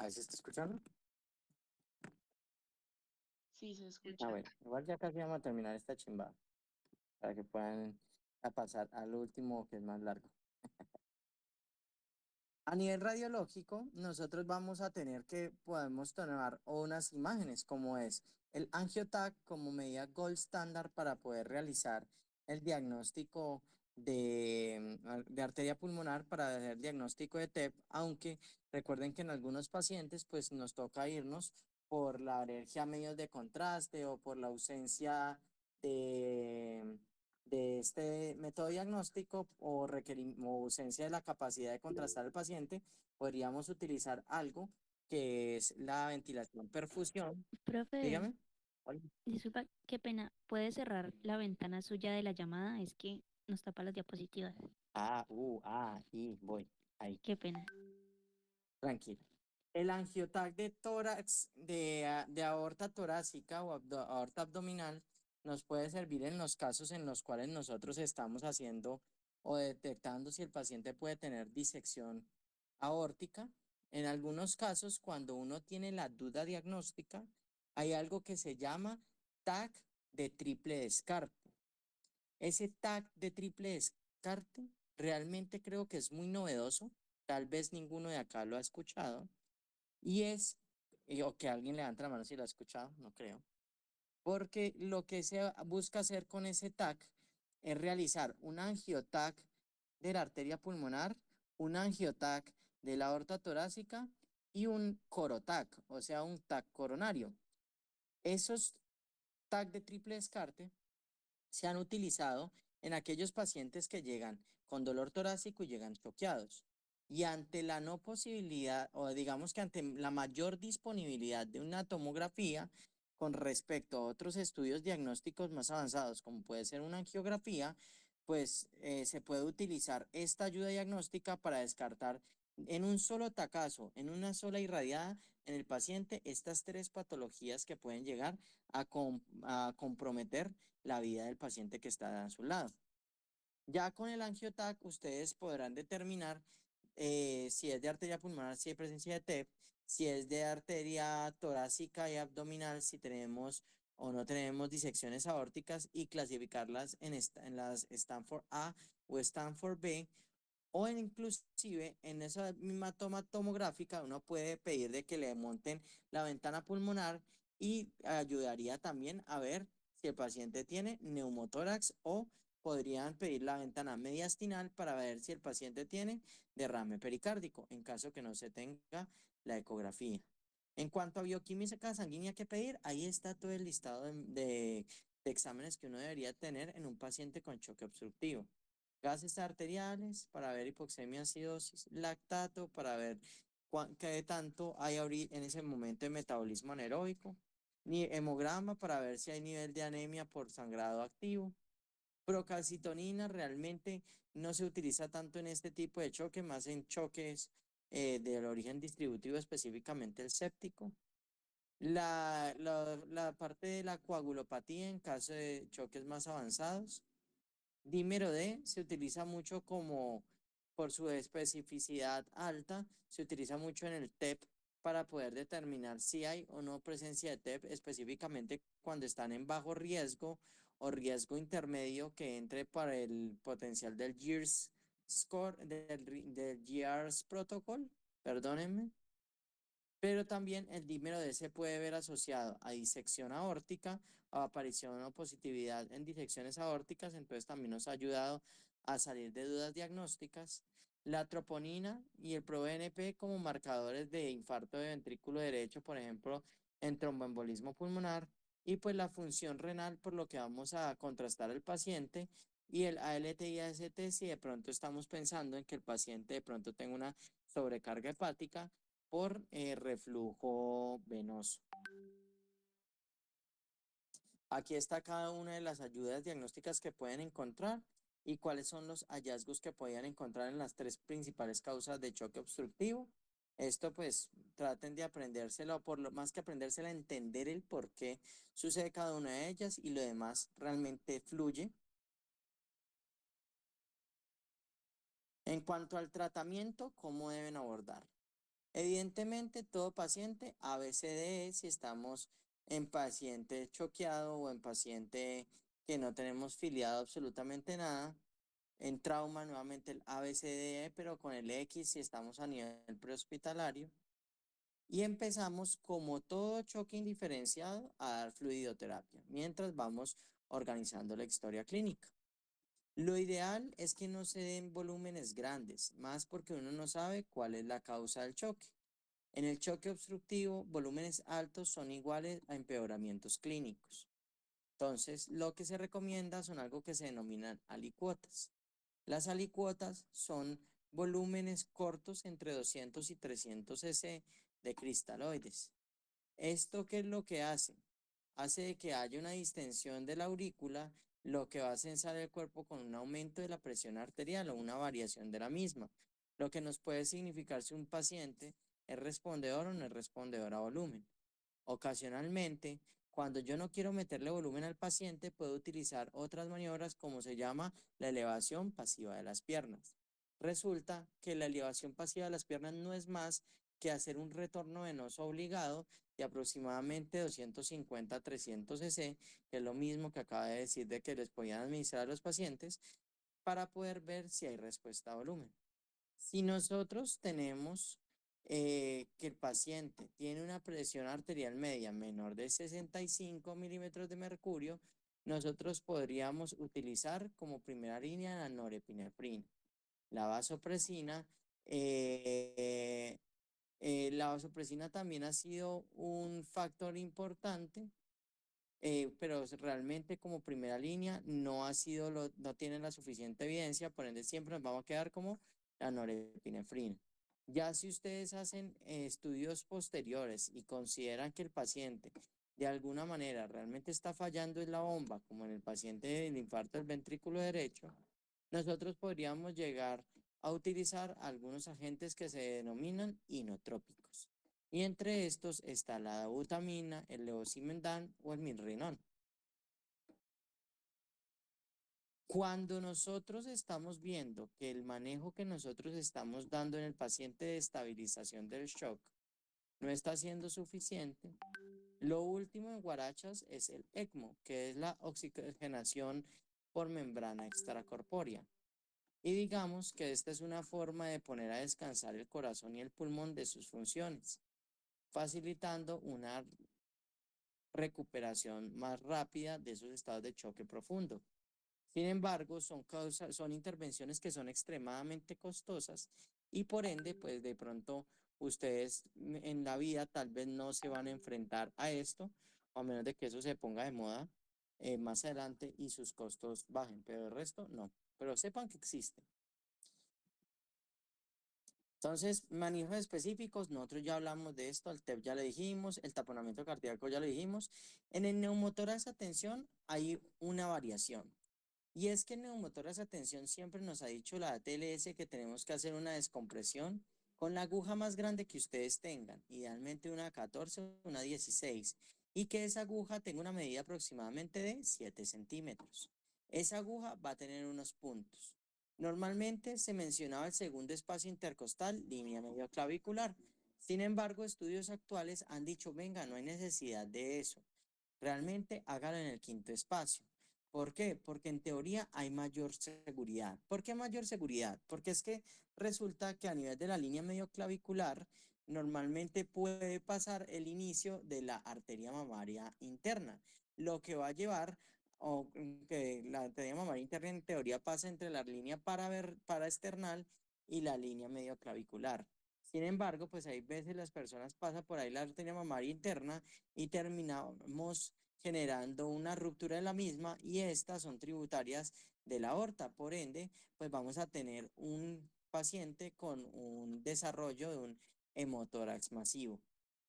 ver si está escuchando. Sí, se Ah, escucha. bueno, igual ya casi vamos a terminar esta chimba para que puedan pasar al último que es más largo. A nivel radiológico, nosotros vamos a tener que podemos tomar unas imágenes, como es el AngioTAC como medida gold standard para poder realizar el diagnóstico de arteria pulmonar para hacer diagnóstico de TEP, aunque recuerden que en algunos pacientes pues nos toca irnos por la alergia a medios de contraste o por la ausencia de de este método diagnóstico o ausencia de la capacidad de contrastar al paciente, podríamos utilizar algo que es la ventilación perfusión. Profe, Dígame. Hola. disculpa, qué pena. ¿Puede cerrar la ventana suya de la llamada? Es que nos tapa las diapositivas. Y voy. Ahí. Qué pena. Tranquilo. El angiotac de tórax, de aorta torácica o aorta abdominal, nos puede servir en los casos en los cuales nosotros estamos haciendo o detectando si el paciente puede tener disección aórtica. En algunos casos, cuando uno tiene la duda diagnóstica, hay algo que se llama TAC de triple descarte. Ese TAC de triple descarte realmente creo que es muy novedoso. Tal vez ninguno de acá lo ha escuchado. Y es, o que alguien levante la mano si lo ha escuchado, no creo. Porque lo que se busca hacer con ese TAC es realizar un angiotac de la arteria pulmonar, un angiotac de la aorta torácica y un corotac, o sea, un TAC coronario. Esos TAC de triple descarte se han utilizado en aquellos pacientes que llegan con dolor torácico y llegan choqueados. Y ante la no posibilidad, o digamos que ante la mayor disponibilidad de una tomografía con respecto a otros estudios diagnósticos más avanzados, como puede ser una angiografía, pues se puede utilizar esta ayuda diagnóstica para descartar en un solo tacazo, en una sola irradiada en el paciente, estas tres patologías que pueden llegar a comprometer la vida del paciente que está a su lado. Ya con el angiotac, ustedes podrán determinar si es de arteria pulmonar, si hay presencia de TEP, si es de arteria torácica y abdominal, si tenemos o no tenemos disecciones aórticas y clasificarlas en las Stanford A o Stanford B, o inclusive en esa misma toma tomográfica uno puede pedir de que le monten la ventana pulmonar y ayudaría también a ver si el paciente tiene neumotórax o podrían pedir la ventana mediastinal para ver si el paciente tiene derrame pericárdico en caso que no se tenga la ecografía. En cuanto a bioquímica sanguínea que pedir, ahí está todo el listado de exámenes que uno debería tener en un paciente con choque obstructivo. Gases arteriales para ver hipoxemia, acidosis, lactato para ver qué tanto hay en ese momento de metabolismo anaeróbico, ni hemograma para ver si hay nivel de anemia por sangrado activo. Procalcitonina realmente no se utiliza tanto en este tipo de choque, más en choques del origen distributivo, específicamente el séptico. La parte de la coagulopatía en caso de choques más avanzados. Dímero D se utiliza mucho como, por su especificidad alta, se utiliza mucho en el TEP para poder determinar si hay o no presencia de TEP, específicamente cuando están en bajo riesgo o riesgo intermedio que entre para el potencial del GERS score, del GERS protocol, perdónenme. Pero también el dímero D se puede ver asociado a disección aórtica, a aparición o positividad en disecciones aórticas, entonces también nos ha ayudado a salir de dudas diagnósticas. La troponina y el ProBNP como marcadores de infarto de ventrículo derecho, por ejemplo, en tromboembolismo pulmonar, y pues la función renal, por lo que vamos a contrastar al paciente, y el ALT y AST si de pronto estamos pensando en que el paciente de pronto tenga una sobrecarga hepática por reflujo venoso. Aquí está cada una de las ayudas diagnósticas que pueden encontrar y cuáles son los hallazgos que podían encontrar en las tres principales causas de choque obstructivo. Esto pues traten de aprendérselo, por lo más que aprendérselo, entender el por qué sucede cada una de ellas y lo demás realmente fluye. En cuanto al tratamiento, ¿cómo deben abordar? Evidentemente, todo paciente ABCDE, si estamos en paciente choqueado o en paciente que no tenemos filiado absolutamente nada, en trauma nuevamente el ABCDE, pero con el X si estamos a nivel prehospitalario. Y empezamos, como todo choque indiferenciado, a dar fluidoterapia, mientras vamos organizando la historia clínica. Lo ideal es que no se den volúmenes grandes, más porque uno no sabe cuál es la causa del choque. En el choque obstructivo, volúmenes altos son iguales a empeoramientos clínicos. Entonces, lo que se recomienda son algo que se denominan alicuotas. Las alicuotas son volúmenes cortos entre 200 y 300 cc de cristaloides. ¿Esto qué es lo que hace? Hace de que haya una distensión de la aurícula, lo que va a censar el cuerpo con un aumento de la presión arterial o una variación de la misma, lo que nos puede significar si un paciente es respondedor o no es respondedor a volumen. Ocasionalmente, cuando yo no quiero meterle volumen al paciente, puedo utilizar otras maniobras como se llama la elevación pasiva de las piernas. Resulta que la elevación pasiva de las piernas no es más que hacer un retorno venoso obligado de aproximadamente 250 a 300 cc, que es lo mismo que acaba de decir de que les podían administrar a los pacientes, para poder ver si hay respuesta a volumen. Si nosotros tenemos que el paciente tiene una presión arterial media menor de 65 milímetros de mercurio, nosotros podríamos utilizar como primera línea la norepinefrina. La vasopresina, la vasopresina también ha sido un factor importante, pero realmente como primera línea no ha sido no tiene la suficiente evidencia, por ende siempre nos vamos a quedar como la norepinefrina. Ya si ustedes hacen estudios posteriores y consideran que el paciente de alguna manera realmente está fallando en la bomba, como en el paciente del infarto del ventrículo derecho, nosotros podríamos llegar a utilizar algunos agentes que se denominan inotrópicos. Y entre estos está la dobutamina, el levosimendan o el milrinón. Cuando nosotros estamos viendo que el manejo que nosotros estamos dando en el paciente de estabilización del shock no está siendo suficiente, lo último en guarachas es el ECMO, que es la oxigenación por membrana extracorpórea. Y digamos que esta es una forma de poner a descansar el corazón y el pulmón de sus funciones, facilitando una recuperación más rápida de esos estados de choque profundo. Sin embargo, son intervenciones que son extremadamente costosas y por ende, pues de pronto ustedes en la vida tal vez no se van a enfrentar a esto, a menos de que eso se ponga de moda más adelante y sus costos bajen, pero el resto no. Pero sepan que existe. Entonces, manejos específicos, nosotros ya hablamos de esto, el TEP ya lo dijimos, el taponamiento cardíaco ya lo dijimos. En el neumotórax atención hay una variación. Y es que el neumotórax atención siempre nos ha dicho la ATLS que tenemos que hacer una descompresión con la aguja más grande que ustedes tengan, idealmente una 14 o una 16, y que esa aguja tenga una medida aproximadamente de 7 centímetros. Esa aguja va a tener unos puntos. Normalmente se mencionaba el segundo espacio intercostal, línea medio clavicular. Sin embargo, estudios actuales han dicho, venga, no hay necesidad de eso. Realmente hágalo en el quinto espacio. ¿Por qué? Porque en teoría hay mayor seguridad. ¿Por qué mayor seguridad? Porque es que resulta que a nivel de la línea medio clavicular normalmente puede pasar el inicio de la arteria mamaria interna, lo que va a llevar o que la arteria mamaria interna en teoría pasa entre la línea paraesternal y la línea medio clavicular. Sin embargo, pues hay veces las personas pasan por ahí la arteria mamaria interna y terminamos generando una ruptura de la misma y estas son tributarias de la aorta. Por ende, pues vamos a tener un paciente con un desarrollo de un hemotórax masivo.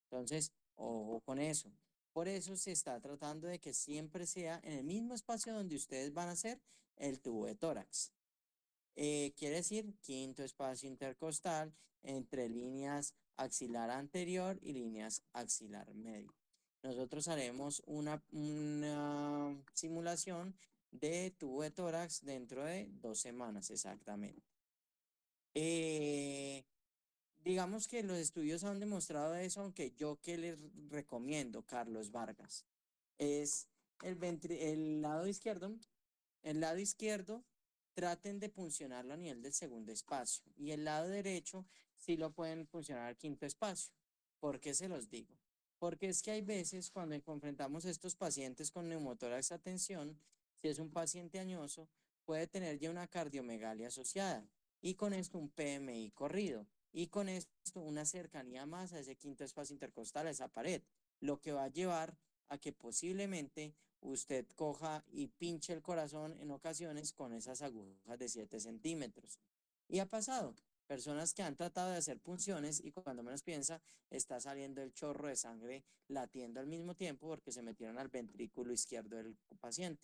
Entonces, ojo con eso. Por eso se está tratando de que siempre sea en el mismo espacio donde ustedes van a hacer el tubo de tórax. Quiere decir quinto espacio intercostal entre líneas axilar anterior y líneas axilar medio. Nosotros haremos una simulación de tubo de tórax dentro de 2 semanas exactamente. digamos que los estudios han demostrado eso, aunque yo que les recomiendo, Carlos Vargas, es el lado izquierdo. El lado izquierdo traten de funcionarlo a nivel del segundo espacio y el lado derecho sí lo pueden funcionar al quinto espacio. ¿Por qué se los digo? Porque es que hay veces cuando confrontamos a estos pacientes con neumotórax a tensión, si es un paciente añoso, puede tener ya una cardiomegalia asociada y con esto un PMI corrido y con esto una cercanía más a ese quinto espacio intercostal, a esa pared, lo que va a llevar a que posiblemente usted coja y pinche el corazón en ocasiones con esas agujas de 7 centímetros. Y ha pasado, personas que han tratado de hacer punciones y cuando menos piensa, está saliendo el chorro de sangre latiendo al mismo tiempo porque se metieron al ventrículo izquierdo del paciente.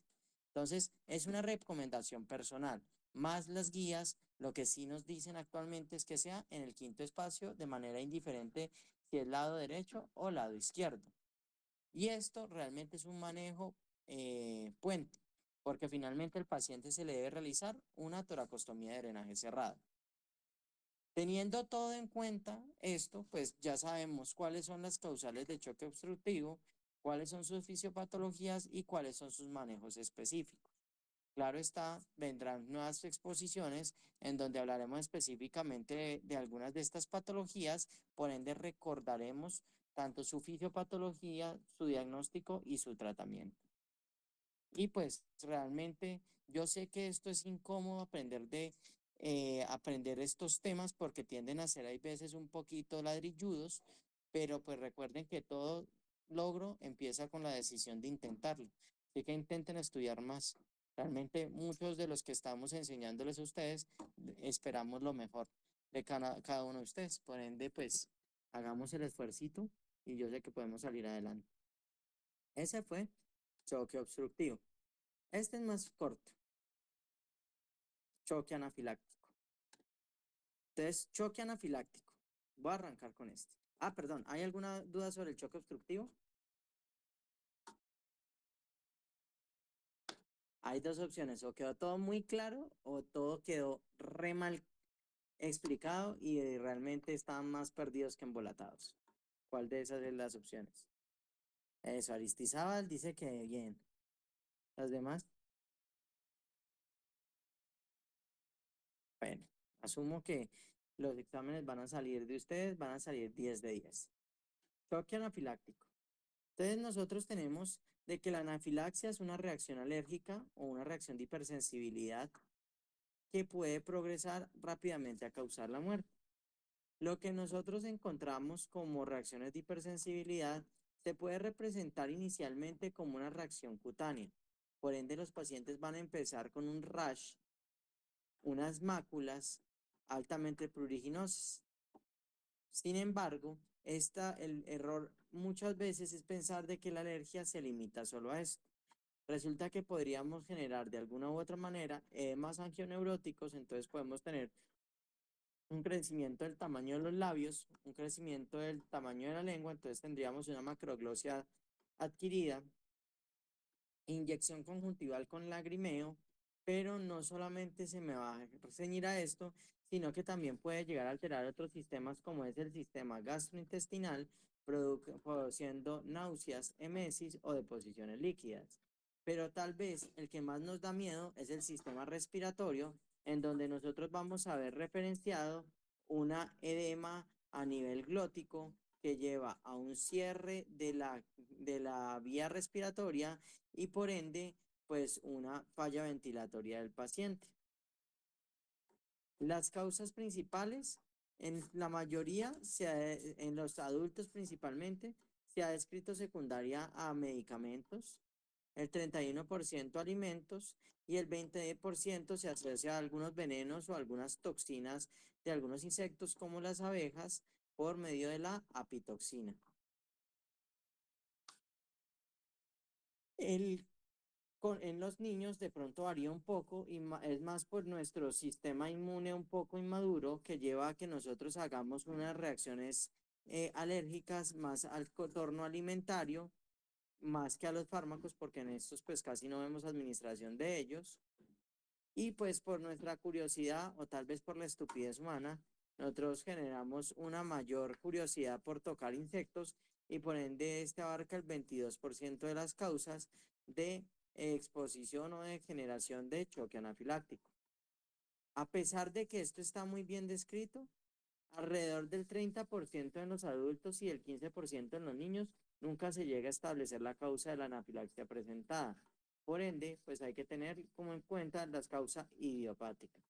Entonces, es una recomendación personal. Más las guías, lo que sí nos dicen actualmente es que sea en el quinto espacio de manera indiferente si es lado derecho o lado izquierdo. Y esto realmente es un manejo puente, porque finalmente el paciente se le debe realizar una toracostomía de drenaje cerrado. Teniendo todo en cuenta esto, pues ya sabemos cuáles son las causales de choque obstructivo, cuáles son sus fisiopatologías y cuáles son sus manejos específicos. Claro está, vendrán nuevas exposiciones en donde hablaremos específicamente de algunas de estas patologías, por ende recordaremos tanto su fisiopatología, su diagnóstico y su tratamiento. Y pues realmente yo sé que esto es incómodo aprender estos temas porque tienden a ser hay veces un poquito ladrilludos, pero pues recuerden que todo logro empieza con la decisión de intentarlo. Así que intenten estudiar más. Realmente muchos de los que estamos enseñándoles a ustedes esperamos lo mejor de cada uno de ustedes. Por ende, pues hagamos el esfuercito y yo sé que podemos salir adelante. Ese fue choque obstructivo. Este es más corto, choque anafiláctico. Entonces, choque anafiláctico. Voy a arrancar con este. Ah, perdón, ¿hay alguna duda sobre el choque obstructivo? Hay dos opciones, o quedó todo muy claro o todo quedó re mal explicado y realmente están más perdidos que embolatados. ¿Cuál de esas es las opciones? Eso, Aristizábal dice que bien. ¿Las demás? Bueno, asumo que los exámenes van a salir de ustedes, van a salir 10 de 10. Choque anafiláctico. Entonces nosotros tenemos de que la anafilaxia es una reacción alérgica o una reacción de hipersensibilidad que puede progresar rápidamente a causar la muerte. Lo que nosotros encontramos como reacciones de hipersensibilidad se puede representar inicialmente como una reacción cutánea. Por ende, los pacientes van a empezar con un rash, unas máculas altamente pruriginosas. Sin embargo, el error muchas veces es pensar de que la alergia se limita solo a esto. Resulta que podríamos generar de alguna u otra manera edemas angioneuróticos, entonces podemos tener un crecimiento del tamaño de los labios, un crecimiento del tamaño de la lengua, entonces tendríamos una macroglosia adquirida, inyección conjuntival con lagrimeo, pero no solamente se me va a ceñir a esto, sino que también puede llegar a alterar otros sistemas como es el sistema gastrointestinal, produciendo náuseas, emesis o deposiciones líquidas. Pero tal vez el que más nos da miedo es el sistema respiratorio, en donde nosotros vamos a ver referenciado una edema a nivel glótico que lleva a un cierre de la vía respiratoria y por ende, pues una falla ventilatoria del paciente. Las causas principales, en la mayoría, en los adultos principalmente, se ha descrito secundaria a medicamentos, el 31% alimentos y el 20% se asocia a algunos venenos o algunas toxinas de algunos insectos como las abejas por medio de la apitoxina. El en los niños de pronto varía un poco y es más por nuestro sistema inmune un poco inmaduro que lleva a que nosotros hagamos unas reacciones alérgicas más al contorno alimentario, más que a los fármacos, porque en estos pues casi no vemos administración de ellos. Y pues por nuestra curiosidad o tal vez por la estupidez humana, nosotros generamos una mayor curiosidad por tocar insectos y por ende este abarca el 22% de las causas de exposición o de generación de choque anafiláctico. A pesar de que esto está muy bien descrito, alrededor del 30% en los adultos y el 15% en los niños nunca se llega a establecer la causa de la anafilaxia presentada. Por ende, pues hay que tener como en cuenta las causas idiopáticas.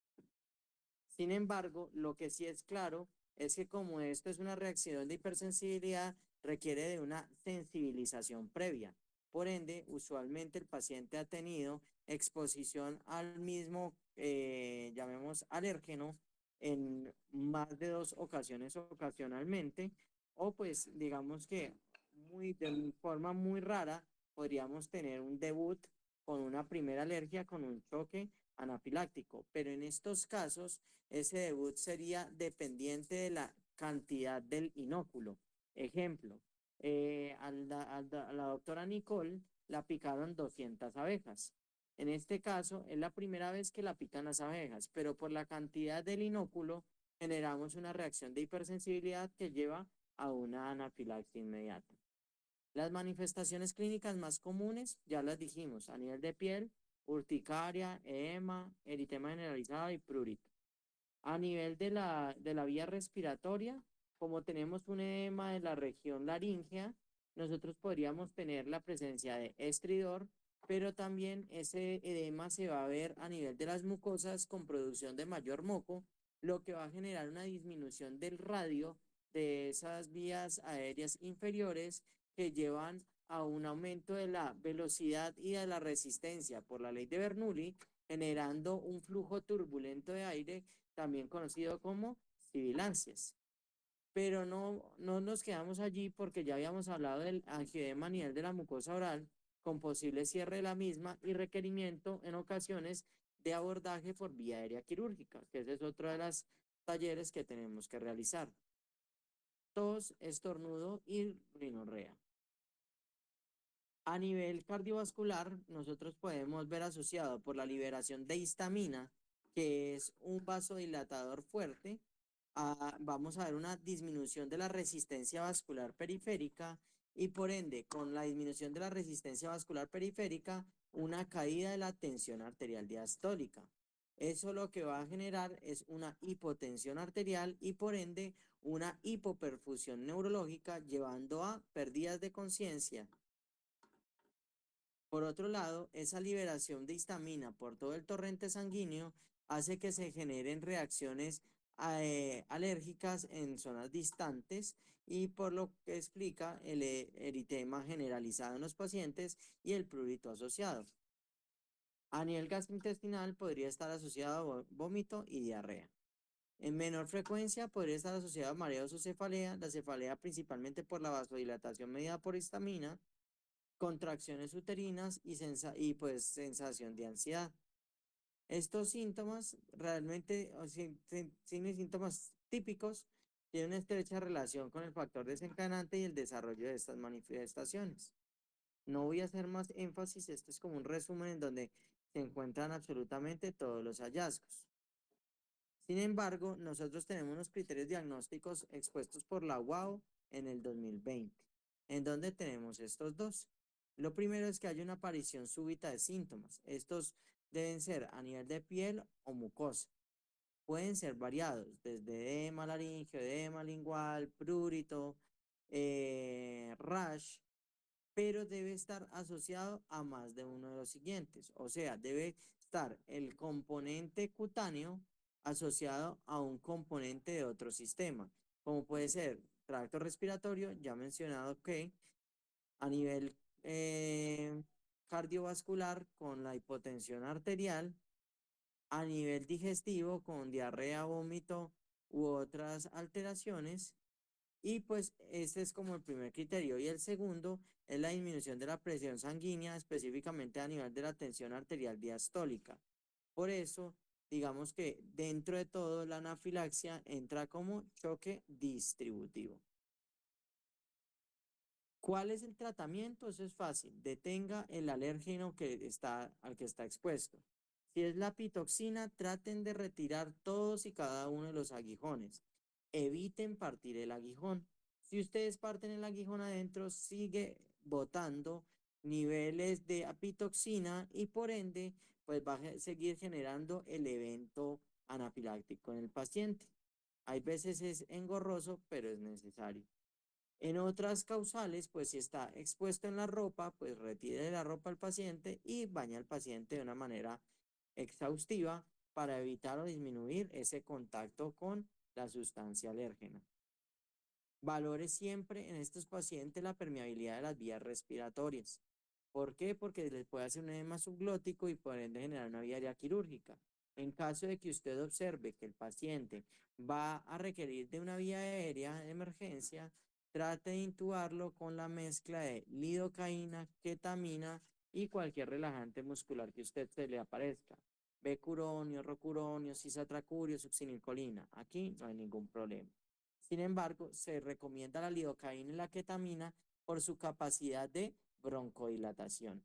Sin embargo, lo que sí es claro es que como esto es una reacción de hipersensibilidad, requiere de una sensibilización previa. Por ende, usualmente el paciente ha tenido exposición al mismo, llamemos alérgeno, en más de 2 ocasiones ocasionalmente, o pues digamos que de forma muy rara podríamos tener un debut con una primera alergia, con un choque anafiláctico, pero en estos casos ese debut sería dependiente de la cantidad del inóculo. Ejemplo, a la doctora Nicole la picaron 200 abejas. En este caso, es la primera vez que la pican las abejas, pero por la cantidad del inóculo generamos una reacción de hipersensibilidad que lleva a una anafilaxia inmediata. Las manifestaciones clínicas más comunes, ya las dijimos, a nivel de piel, urticaria, edema, eritema generalizado y prurito. A nivel de la vía respiratoria, como tenemos un edema de la región laríngea, nosotros podríamos tener la presencia de estridor, pero también ese edema se va a ver a nivel de las mucosas con producción de mayor moco, lo que va a generar una disminución del radio de esas vías aéreas inferiores que llevan a un aumento de la velocidad y de la resistencia por la ley de Bernoulli, generando un flujo turbulento de aire también conocido como sibilancias. Pero no nos quedamos allí porque ya habíamos hablado del angioedema a nivel de la mucosa oral con posible cierre de la misma y requerimiento en ocasiones de abordaje por vía aérea quirúrgica, que ese es otro de los talleres que tenemos que realizar. Tos, estornudo y rinorrea. A nivel cardiovascular, nosotros podemos ver asociado por la liberación de histamina, que es un vasodilatador fuerte, vamos a ver una disminución de la resistencia vascular periférica y por ende, con la disminución de la resistencia vascular periférica, una caída de la tensión arterial diastólica. Eso lo que va a generar es una hipotensión arterial y por ende una hipoperfusión neurológica, llevando a pérdidas de conciencia. Por otro lado, esa liberación de histamina por todo el torrente sanguíneo hace que se generen reacciones alérgicas en zonas distantes y por lo que explica el eritema generalizado en los pacientes y el prurito asociado. A nivel gastrointestinal podría estar asociado a vómito y diarrea. En menor frecuencia podría estar asociado a mareos o cefalea, la cefalea principalmente por la vasodilatación medida por histamina, contracciones uterinas y pues sensación de ansiedad. Estos síntomas realmente, signos y síntomas típicos, tienen una estrecha relación con el factor desencadenante y el desarrollo de estas manifestaciones. No voy a hacer más énfasis, esto es como un resumen en donde se encuentran absolutamente todos los hallazgos. Sin embargo, nosotros tenemos unos criterios diagnósticos expuestos por la UAO en el 2020, en donde tenemos estos dos. Lo primero es que hay una aparición súbita de síntomas. Estos deben ser a nivel de piel o mucosa. Pueden ser variados, desde edema laríngeo, edema lingual, prurito, rash, pero debe estar asociado a más de uno de los siguientes. O sea, debe estar el componente cutáneo asociado a un componente de otro sistema, como puede ser tracto respiratorio, ya mencionado que a nivel cardiovascular con la hipotensión arterial, a nivel digestivo con diarrea, vómito u otras alteraciones. Y pues este es como el primer criterio. Y el segundo es la disminución de la presión sanguínea, específicamente a nivel de la tensión arterial diastólica. Por eso, digamos que dentro de todo la anafilaxia entra como choque distributivo. ¿Cuál es el tratamiento? Eso es fácil. Detenga el alérgeno al que está expuesto. Si es la pitoxina, traten de retirar todos y cada uno de los aguijones. eviten partir el aguijón. Si ustedes parten el aguijón adentro, sigue botando niveles de apitoxina y por ende, pues va a seguir generando el evento anafiláctico en el paciente. Hay veces es engorroso, pero es necesario. En otras causales, pues si está expuesto en la ropa, pues retire la ropa al paciente y baña al paciente de una manera exhaustiva para evitar o disminuir ese contacto con la sustancia alérgena. Valore siempre en estos pacientes la permeabilidad de las vías respiratorias. ¿Por qué? Porque les puede hacer un edema subglótico y por ende generar una vía aérea quirúrgica. En caso de que usted observe que el paciente va a requerir de una vía aérea de emergencia, trate de intubarlo con la mezcla de lidocaína, ketamina y cualquier relajante muscular que usted se le aparezca. Becuronio, rocuronio, cisatracurio, succinilcolina. Aquí no hay ningún problema. Sin embargo, se recomienda la lidocaína y la ketamina por su capacidad de broncodilatación.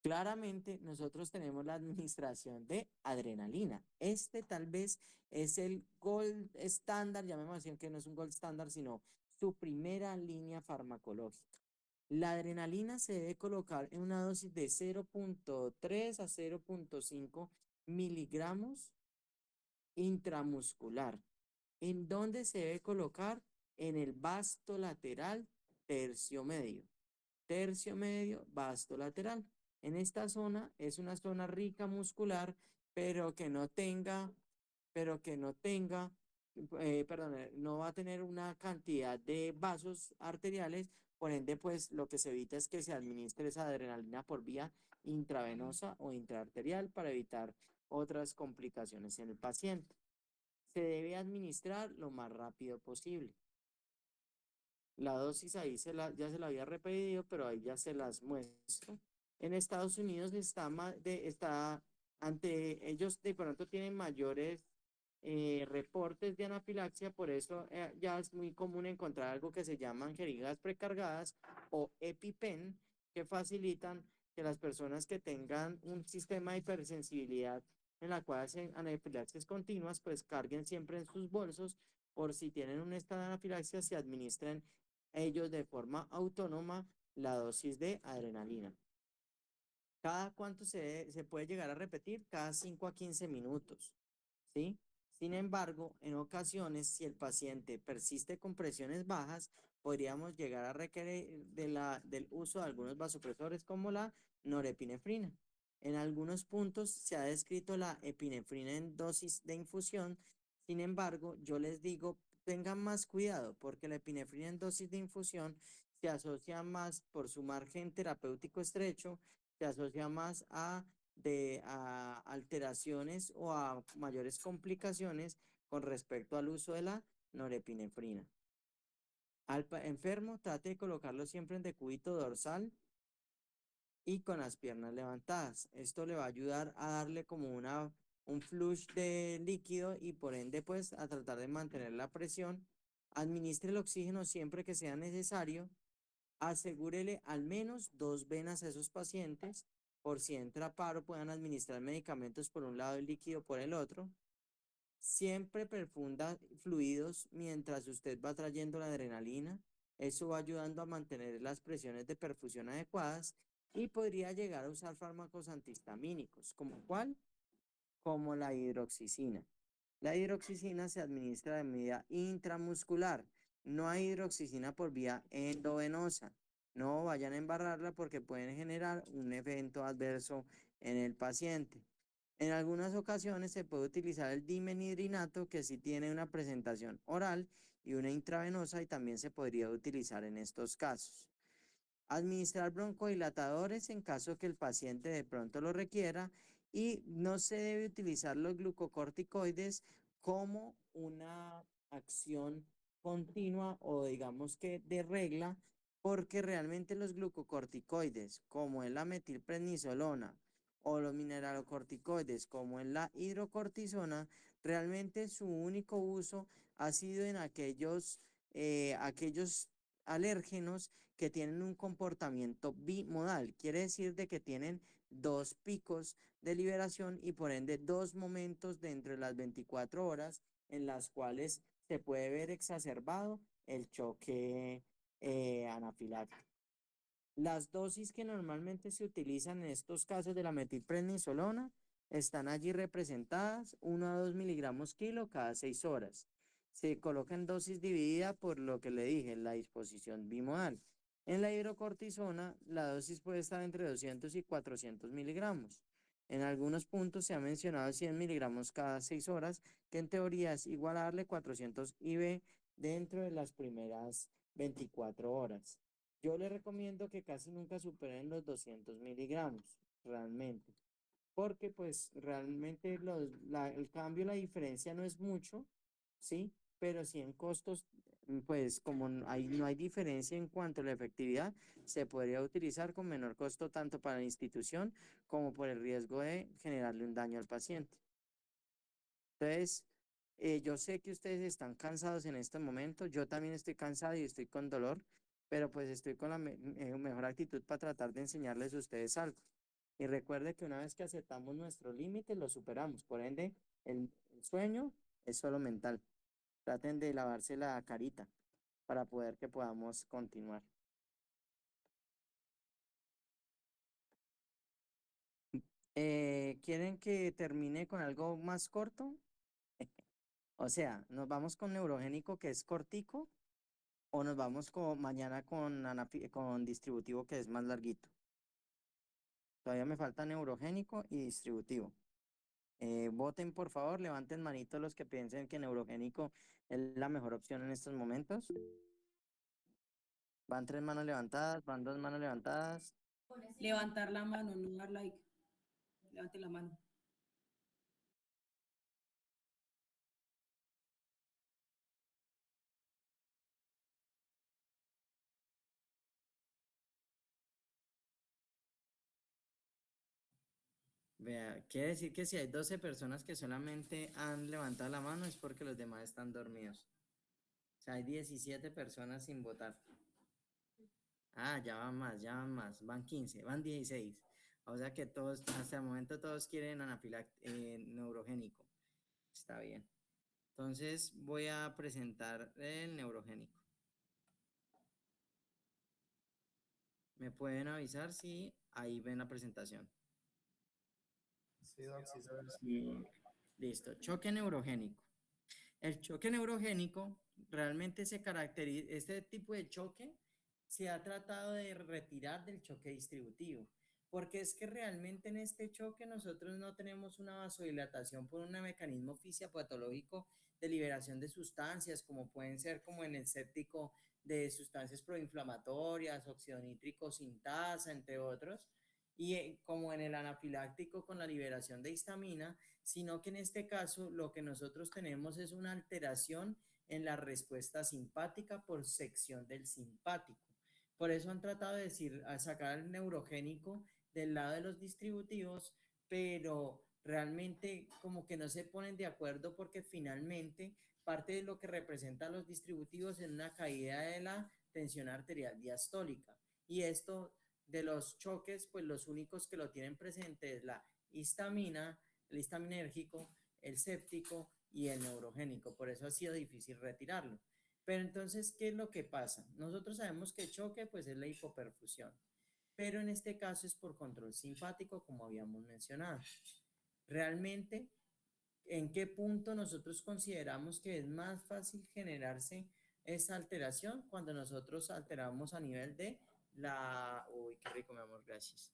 Claramente, nosotros tenemos la administración de adrenalina. Este tal vez es el gold estándar, llamemos así, que no es un gold estándar, sino su primera línea farmacológica. La adrenalina se debe colocar en una dosis de 0.3 a 0.5 miligramos intramuscular. ¿En dónde se debe colocar? En el vasto lateral tercio medio. Tercio medio, vasto lateral. En esta zona es una zona rica muscular, pero que no tenga, perdón, no va a tener una cantidad de vasos arteriales, por ende, pues lo que se evita es que se administre esa adrenalina por vía intravenosa o intraarterial para evitar otras complicaciones en el paciente. Se debe administrar lo más rápido posible. La dosis ahí ya se la había repetido, pero ahí ya se las muestro. En Estados Unidos está ante ellos de pronto tienen mayores reportes de anafilaxia, por eso ya es muy común encontrar algo que se llaman jeringas precargadas o EpiPen, que facilitan que las personas que tengan un sistema de hipersensibilidad en la cual hacen anafilaxias continuas, pues carguen siempre en sus bolsos por si tienen un estado de anafilaxia, se administren ellos de forma autónoma la dosis de adrenalina. ¿Cada cuánto se puede llegar a repetir? Cada 5 a 15 minutos, ¿sí? Sin embargo, en ocasiones, si el paciente persiste con presiones bajas, podríamos llegar a requerir del uso de algunos vasopresores como la norepinefrina. En algunos puntos se ha descrito la epinefrina en dosis de infusión. Sin embargo, yo les digo, tengan más cuidado porque la epinefrina en dosis de infusión se asocia más por su margen terapéutico estrecho, se asocia más a alteraciones o a mayores complicaciones con respecto al uso de la norepinefrina. Al enfermo, trate de colocarlo siempre en decúbito dorsal y con las piernas levantadas. Esto le va a ayudar a darle como un flush de líquido y por ende pues a tratar de mantener la presión. Administre el oxígeno siempre que sea necesario. Asegúrele al menos 2 venas a esos pacientes. Por si entra paro, puedan administrar medicamentos por un lado y líquido por el otro. Siempre perfunda fluidos mientras usted va trayendo la adrenalina. Eso va ayudando a mantener las presiones de perfusión adecuadas y podría llegar a usar fármacos antihistamínicos, como ¿cuál? Como la hidroxicina. La hidroxicina se administra de medida intramuscular. No hay hidroxicina por vía endovenosa. No vayan a embarrarla porque pueden generar un evento adverso en el paciente. En algunas ocasiones se puede utilizar el dimenhidrinato, que sí tiene una presentación oral y una intravenosa, y también se podría utilizar en estos casos. Administrar broncodilatadores en caso que el paciente de pronto lo requiera y no se debe utilizar los glucocorticoides como una acción continua o digamos que de regla, porque realmente los glucocorticoides como es la metilprednisolona o los mineralocorticoides como es la hidrocortisona, realmente su único uso ha sido en aquellos alérgenos que tienen un comportamiento bimodal, quiere decir de que tienen dos picos de liberación y por ende dos momentos dentro de las 24 horas en las cuales se puede ver exacerbado el choque anafiláctico. Las dosis que normalmente se utilizan en estos casos de la metilprednisolona están allí representadas, 1 a 2 miligramos kilo cada 6 horas. Se coloca en dosis dividida por lo que le dije, la disposición bimodal. En la hidrocortisona, la dosis puede estar entre 200 y 400 miligramos. En algunos puntos se ha mencionado 100 miligramos cada 6 horas, que en teoría es igual a darle 400 IV dentro de las primeras 24 horas. Yo le recomiendo que casi nunca superen los 200 miligramos, realmente, porque pues realmente el cambio, la diferencia no es mucho, ¿sí? Pero sí en costos, pues como no hay diferencia en cuanto a la efectividad, se podría utilizar con menor costo tanto para la institución como por el riesgo de generarle un daño al paciente. Entonces, yo sé que ustedes están cansados en este momento, yo también estoy cansado y estoy con dolor, pero pues estoy con la mejor actitud para tratar de enseñarles a ustedes algo. Y recuerde que una vez que aceptamos nuestros límites, los superamos. Por ende, el sueño es solo mental. Traten de lavarse la carita para poder que podamos continuar. ¿Quieren que termine con algo más corto? O sea, nos vamos con neurogénico que es cortico o nos vamos mañana con distributivo que es más larguito. Todavía me falta neurogénico y distributivo. Voten, por favor, levanten manito los que piensen que neurogénico es la mejor opción en estos momentos. Van 3 manos levantadas, van 2 manos levantadas. Levantar la mano, no dar like. Levante la mano. Vea, quiere decir que si hay 12 personas que solamente han levantado la mano es porque los demás están dormidos. O sea, hay 17 personas sin votar. Ah, ya van más, van 15, van 16. O sea que todos, hasta el momento todos quieren neurogénico. Está bien. Entonces voy a presentar el neurogénico. ¿Me pueden avisar si ahí ven la presentación? Sí, Doc, sí, sabes. Sí. Listo. Choque neurogénico. El choque neurogénico realmente se caracteriza, este tipo de choque se ha tratado de retirar del choque distributivo, porque es que realmente en este choque nosotros no tenemos una vasodilatación por un mecanismo fisiopatológico de liberación de sustancias, como pueden ser como en el séptico de sustancias proinflamatorias, óxido nítrico sintasa, entre otros, y como en el anafiláctico con la liberación de histamina, sino que en este caso lo que nosotros tenemos es una alteración en la respuesta simpática por sección del simpático. Por eso han tratado de decir, a sacar el neurogénico del lado de los distributivos, pero realmente como que no se ponen de acuerdo porque finalmente parte de lo que representan los distributivos es una caída de la tensión arterial diastólica. Y esto de los choques, pues los únicos que lo tienen presente es la histamina, el histaminérgico, el séptico y el neurogénico. Por eso ha sido difícil retirarlo. Pero entonces, ¿qué es lo que pasa? Nosotros sabemos que choque pues es la hipoperfusión, pero en este caso es por control simpático, como habíamos mencionado. Realmente, ¿en qué punto nosotros consideramos que es más fácil generarse esa alteración? Cuando nosotros alteramos a nivel de la... Uy, qué rico, mi amor, gracias.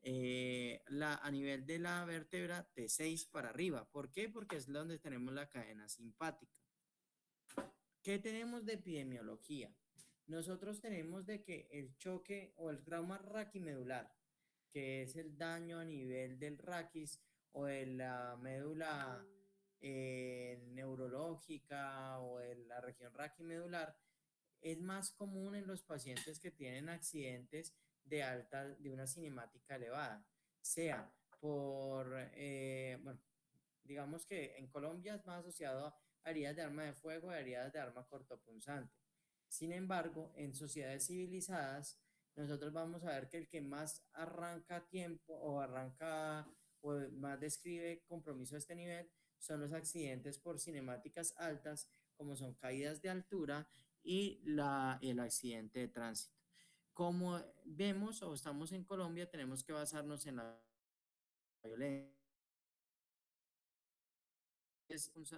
A nivel de la vértebra T6 para arriba. ¿Por qué? Porque es donde tenemos la cadena simpática. ¿Qué tenemos de epidemiología? Nosotros tenemos de que el choque o el trauma raquimedular, que es el daño a nivel del raquis o de la médula neurológica o en la región raquimedular, es más común en los pacientes que tienen accidentes de una cinemática elevada, sea por, bueno, digamos que en Colombia es más asociado a heridas de arma de fuego, a heridas de arma cortopunzante. Sin embargo, en sociedades civilizadas, nosotros vamos a ver que el que más arranca tiempo o arranca o más describe compromiso a este nivel son los accidentes por cinemáticas altas, como son caídas de altura y el accidente de tránsito. Como vemos o estamos en Colombia, tenemos que basarnos en la violencia.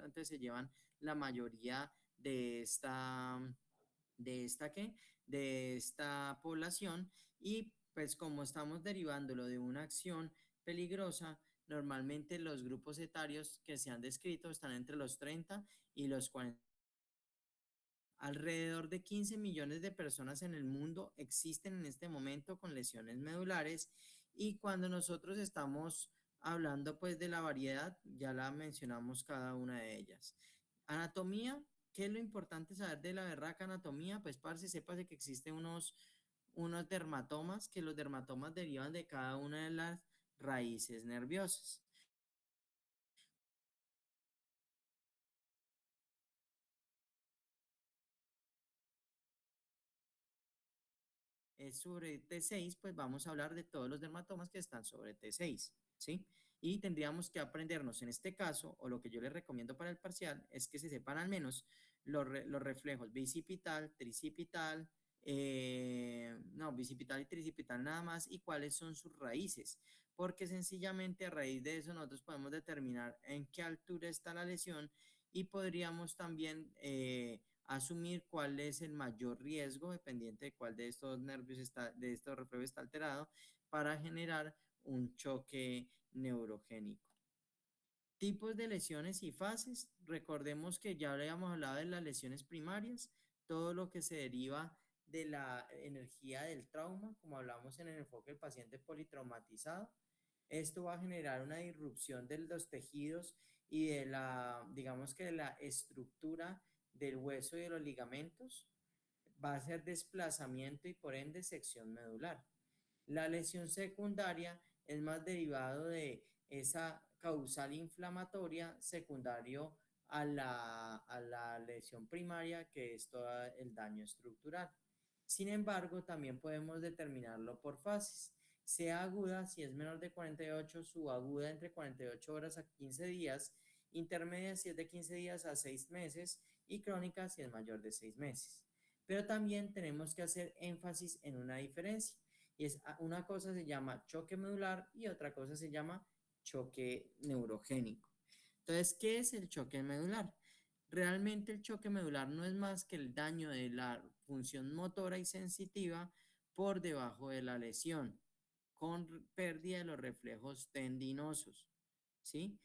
Antes se llevan la mayoría ¿qué? De esta población, y pues como estamos derivándolo de una acción peligrosa, normalmente los grupos etarios que se han descrito están entre los 30 y los 40. Alrededor de 15 millones de personas en el mundo existen en este momento con lesiones medulares, y cuando nosotros estamos hablando pues de la variedad, ya la mencionamos cada una de ellas. Anatomía, ¿qué es lo importante saber de la berraca anatomía? Pues parce, sépase que existen unos dermatomas, que los dermatomas derivan de cada una de las raíces nerviosas. Sobre T6, pues vamos a hablar de todos los dermatomas que están sobre T6, ¿sí? Y tendríamos que aprendernos en este caso, o lo que yo les recomiendo para el parcial, es que se sepan al menos los reflejos bicipital, tricipital, no, bicipital y tricipital nada más, y cuáles son sus raíces, porque sencillamente a raíz de eso nosotros podemos determinar en qué altura está la lesión, y podríamos también asumir cuál es el mayor riesgo, dependiente de cuál de estos nervios está, de estos reflejos está alterado, para generar un choque neurogénico. Tipos de lesiones y fases. Recordemos que ya habíamos hablado de las lesiones primarias, todo lo que se deriva de la energía del trauma, como hablamos en el enfoque del paciente politraumatizado. Esto va a generar una disrupción de los tejidos y de digamos que de la estructura del hueso y de los ligamentos. Va a ser desplazamiento y por ende sección medular. La lesión secundaria es más derivado de esa causal inflamatoria secundario a la lesión primaria, que es todo el daño estructural. Sin embargo, también podemos determinarlo por fases. Sea aguda, si es menor de 48, subaguda entre 48 horas a 15 días, intermedia si es de 15 días a 6 meses y crónica si es mayor de 6 meses. Pero también tenemos que hacer énfasis en una diferencia. Y es una cosa se llama choque medular y otra cosa se llama choque neurogénico. Entonces, ¿qué es el choque medular? Realmente el choque medular no es más que el daño de la función motora y sensitiva por debajo de la lesión, con pérdida de los reflejos tendinosos, ¿sí?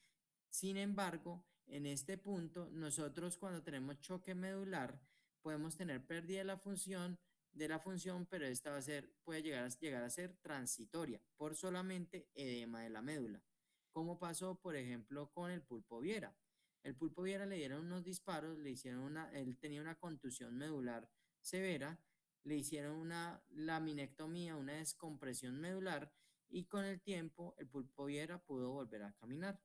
Sin embargo, en este punto, nosotros cuando tenemos choque medular, podemos tener pérdida de la función, pero esta puede llegar a ser transitoria por solamente edema de la médula, como pasó, por ejemplo, con el Pulpo Viera. El Pulpo Viera le dieron unos disparos, él tenía una contusión medular severa, le hicieron una laminectomía, una descompresión medular, y con el tiempo el Pulpo Viera pudo volver a caminar.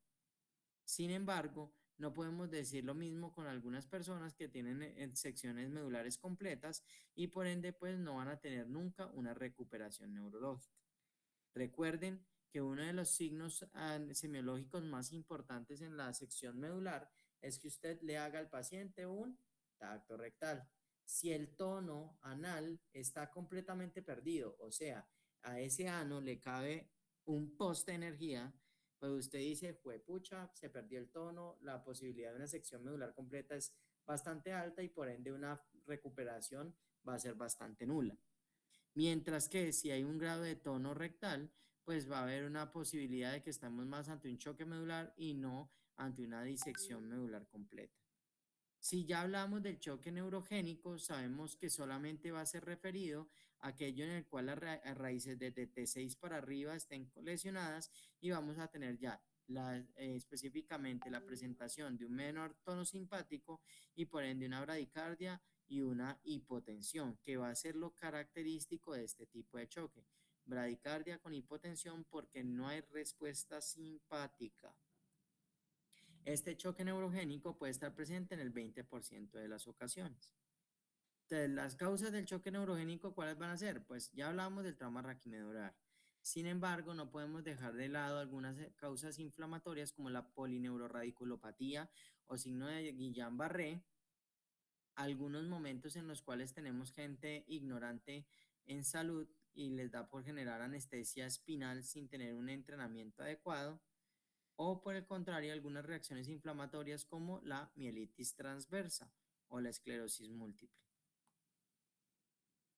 Sin embargo, no podemos decir lo mismo con algunas personas que tienen secciones medulares completas y por ende pues no van a tener nunca una recuperación neurológica. Recuerden que uno de los signos semiológicos más importantes en la sección medular es que usted le haga al paciente un tacto rectal. Si el tono anal está completamente perdido, o sea, a ese ano le cabe un poste de energía, pues usted dice, juepucha, se perdió el tono, la posibilidad de una sección medular completa es bastante alta y por ende una recuperación va a ser bastante nula. Mientras que si hay un grado de tono rectal, pues va a haber una posibilidad de que estamos más ante un choque medular y no ante una disección medular completa. Si ya hablamos del choque neurogénico, sabemos que solamente va a ser referido a aquello en el cual las raíces de T6 para arriba estén lesionadas y vamos a tener ya específicamente la presentación de un menor tono simpático y por ende una bradicardia y una hipotensión, que va a ser lo característico de este tipo de choque. Bradicardia con hipotensión porque no hay respuesta simpática. Este choque neurogénico puede estar presente en el 20% de las ocasiones. Entonces, las causas del choque neurogénico, ¿cuáles van a ser? Pues ya hablamos del trauma raquimedular. Sin embargo, no podemos dejar de lado algunas causas inflamatorias como la polineuroradiculopatía o signo de Guillain-Barré, algunos momentos en los cuales tenemos gente ignorante en salud y les da por generar anestesia espinal sin tener un entrenamiento adecuado, o por el contrario, algunas reacciones inflamatorias como la mielitis transversa o la esclerosis múltiple.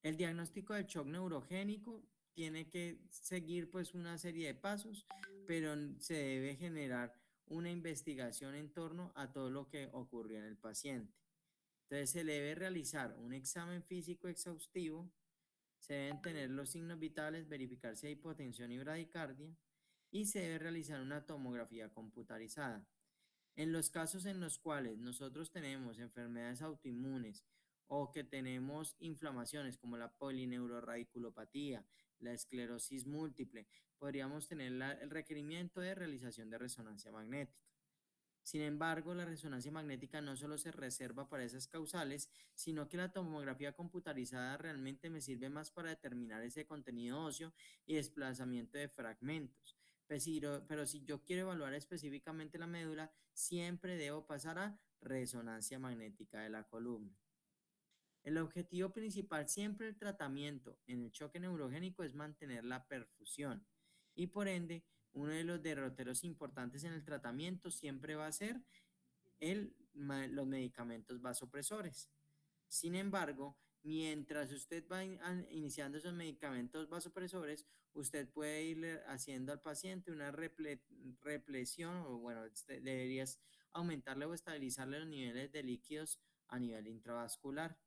El diagnóstico del shock neurogénico tiene que seguir pues una serie de pasos, pero se debe generar una investigación en torno a todo lo que ocurrió en el paciente. Entonces se debe realizar un examen físico exhaustivo, se deben tener los signos vitales, verificar si hay hipotensión y bradicardia y se debe realizar una tomografía computarizada. En los casos en los cuales nosotros tenemos enfermedades autoinmunes o que tenemos inflamaciones como la polineuroradiculopatía, la esclerosis múltiple, podríamos tener el requerimiento de realización de resonancia magnética. Sin embargo, la resonancia magnética no solo se reserva para esas causales, sino que la tomografía computarizada realmente me sirve más para determinar ese contenido óseo y desplazamiento de fragmentos. Pero si yo quiero evaluar específicamente la médula, siempre debo pasar a resonancia magnética de la columna. El objetivo principal siempre del tratamiento en el choque neurogénico es mantener la perfusión y por ende uno de los derroteros importantes en el tratamiento siempre va a ser los medicamentos vasopresores. Sin embargo, mientras usted va iniciando esos medicamentos vasopresores, usted puede ir haciendo al paciente una represión o bueno, deberías aumentarle o estabilizarle los niveles de líquidos a nivel intravascular.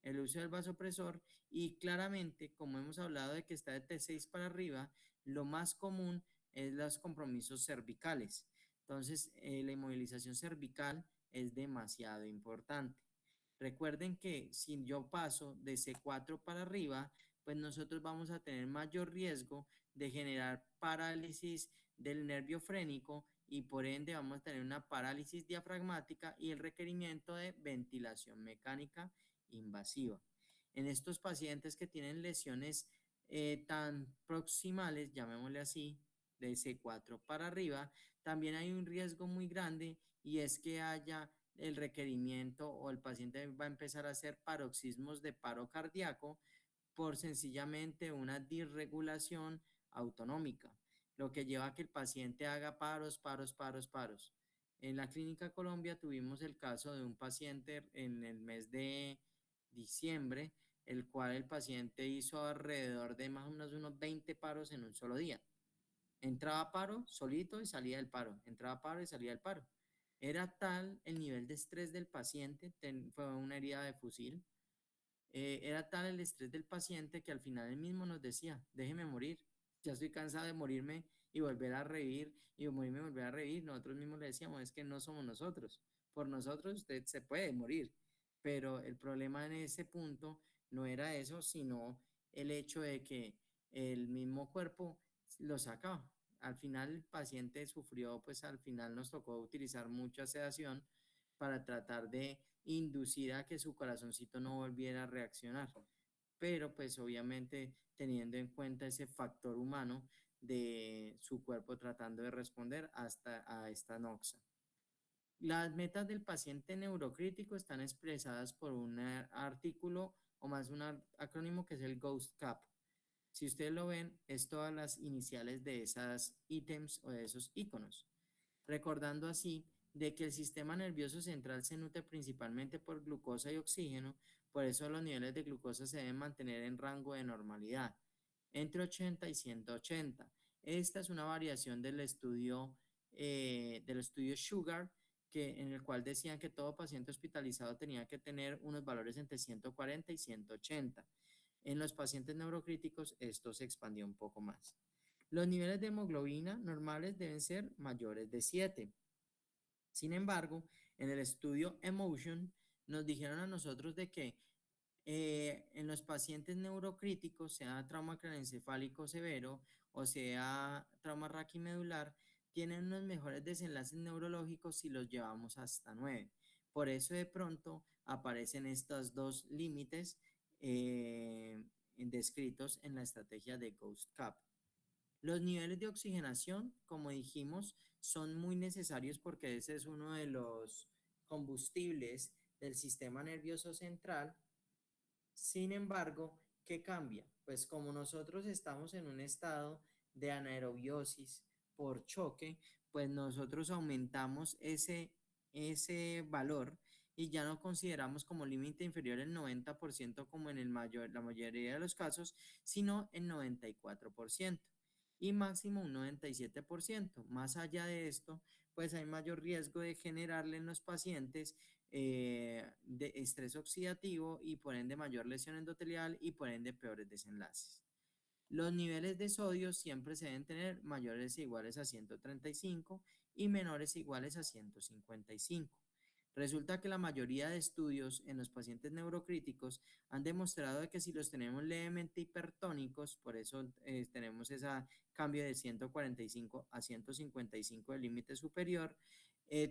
El uso del vasopresor y claramente, como hemos hablado de que está de T6 para arriba, lo más común es los compromisos cervicales. Entonces, la inmovilización cervical es demasiado importante. Recuerden que si yo paso de C4 para arriba, pues nosotros vamos a tener mayor riesgo de generar parálisis del nervio frénico y por ende vamos a tener una parálisis diafragmática y el requerimiento de ventilación mecánica invasiva. En estos pacientes que tienen lesiones tan proximales, llamémosle así, de C4 para arriba, también hay un riesgo muy grande y es que haya el requerimiento o el paciente va a empezar a hacer paroxismos de paro cardíaco por sencillamente una disregulación autonómica, lo que lleva a que el paciente haga paros. En la Clínica Colombia tuvimos el caso de un paciente en el mes de diciembre, el cual el paciente hizo alrededor de más o menos unos 20 paros en un solo día. Entraba a paro solito y salía del paro, entraba a paro y salía del paro. Era tal el nivel de estrés del paciente, fue una herida de fusil, era tal el estrés del paciente que al final él mismo nos decía, déjeme morir, ya estoy cansado de morirme y volver a revivir, y morirme y volver a revivir. Nosotros mismos le decíamos, es que no somos nosotros, por nosotros usted se puede morir, pero el problema en ese punto no era eso, sino el hecho de que el mismo cuerpo lo sacaba. Al final el paciente sufrió, pues al final nos tocó utilizar mucha sedación para tratar de inducir a que su corazoncito no volviera a reaccionar. Pero pues obviamente teniendo en cuenta ese factor humano de su cuerpo tratando de responder hasta a esta noxa. Las metas del paciente neurocrítico están expresadas por un artículo o más un acrónimo que es el GHOST-CAP. Si ustedes lo ven, es todas las iniciales de esas ítems o de esos iconos. Recordando así de que el sistema nervioso central se nutre principalmente por glucosa y oxígeno, por eso los niveles de glucosa se deben mantener en rango de normalidad, entre 80 y 180. Esta es una variación del estudio Sugar, en el cual decían que todo paciente hospitalizado tenía que tener unos valores entre 140 y 180. En los pacientes neurocríticos esto se expandió un poco más. Los niveles de hemoglobina normales deben ser mayores de 7. Sin embargo, en el estudio Emotion nos dijeron a nosotros de que en los pacientes neurocríticos, sea trauma craneoencefálico severo o sea trauma raquimedular, tienen unos mejores desenlaces neurológicos si los llevamos hasta 9. Por eso de pronto aparecen estos dos límites descritos en la estrategia de GHOST-CAP. Los niveles de oxigenación, como dijimos, son muy necesarios porque ese es uno de los combustibles del sistema nervioso central. Sin embargo, ¿qué cambia? Pues como nosotros estamos en un estado de anaerobiosis por choque, pues nosotros aumentamos ese valor y ya no consideramos como límite inferior el 90% como en la mayoría de los casos, sino el 94% y máximo un 97%. Más allá de esto, pues hay mayor riesgo de generarle en los pacientes de estrés oxidativo y por ende mayor lesión endotelial y por ende peores desenlaces. Los niveles de sodio siempre se deben tener mayores o iguales a 135 y menores o iguales a 155. Resulta que la mayoría de estudios en los pacientes neurocríticos han demostrado que si los tenemos levemente hipertónicos, por eso tenemos ese cambio de 145 a 155 del límite superior,